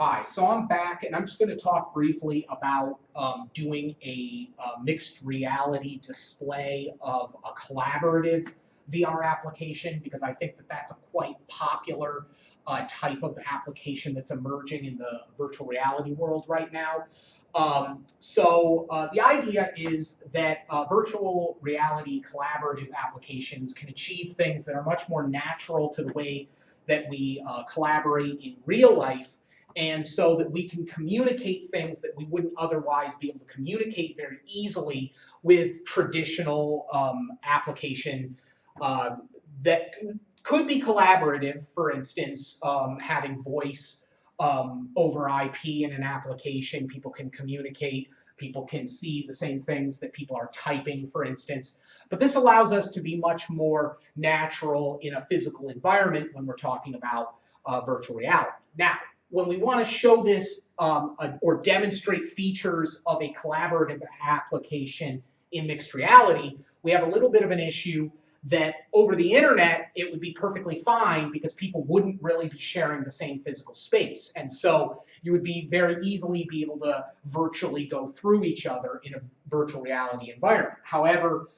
Hi, so I'm back and I'm just going to talk briefly about doing a mixed reality display of a collaborative VR application because I think that that's a quite popular type of application that's emerging in the virtual reality world right now. The idea is that virtual reality collaborative applications can achieve things that are much more natural to the way that we collaborate in real life, and so that we can communicate things that we wouldn't otherwise be able to communicate very easily with traditional application uh, that could be collaborative. For instance, having voice over IP in an application, people can communicate, people can see the same things that people are typing, for instance. But this allows us to be much more natural in a physical environment when we're talking about virtual reality. Now, when we want to show this or demonstrate features of a collaborative application in mixed reality, we have a little bit of an issue that over the internet, it would be perfectly fine because people wouldn't really be sharing the same physical space. And so you would be very easily be able to virtually go through each other in a virtual reality environment. However,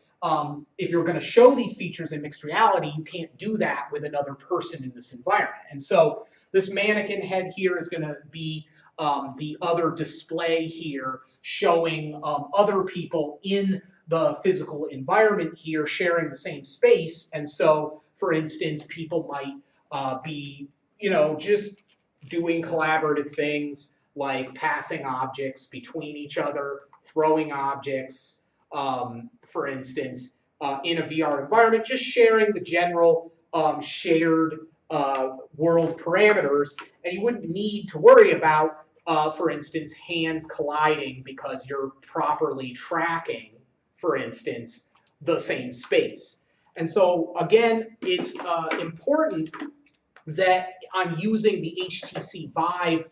if you're going to show these features in mixed reality, you can't do that with another person in this environment. And so this mannequin head here is going to be the other display here showing other people in the physical environment here sharing the same space. And so, for instance, people might be, just doing collaborative things like passing objects between each other, throwing objects, for instance, in a VR environment, just sharing the general shared world parameters, and you wouldn't need to worry about, for instance, hands colliding because you're properly tracking, for instance, the same space. And so, again, it's important that I'm using the HTC Vive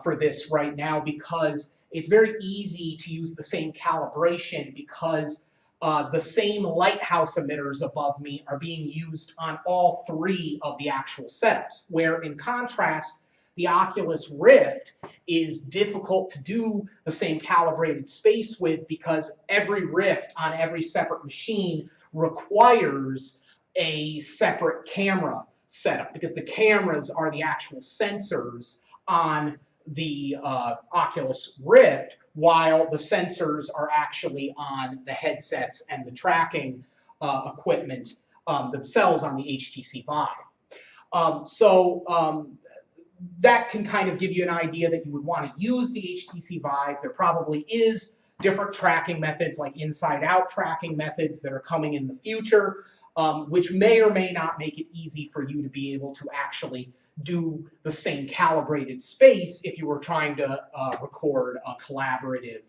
for this right now because it's very easy to use the same calibration because the same lighthouse emitters above me are being used on all three of the actual setups, where in contrast, the Oculus Rift is difficult to do the same calibrated space with because every Rift on every separate machine requires a separate camera setup because the cameras are the actual sensors on the Oculus Rift, while the sensors are actually on the headsets and the tracking equipment themselves on the HTC Vive. That can kind of give you an idea that you would want to use the HTC Vive. There probably is different tracking methods like inside-out tracking methods that are coming in the future, which may or may not make it easy for you to be able to actually do the same calibrated space if you were trying to record a collaborative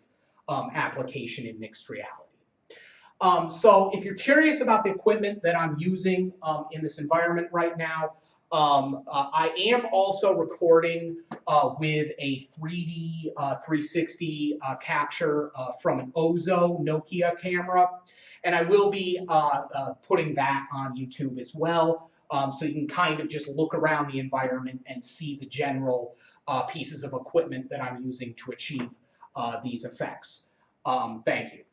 application in mixed reality. So if you're curious about the equipment that I'm using in this environment right now, I am also recording with a 3D 360 capture from an Ozo Nokia camera, and I will be putting that on YouTube as well, so you can kind of just look around the environment and see the general pieces of equipment that I'm using to achieve these effects. Thank you.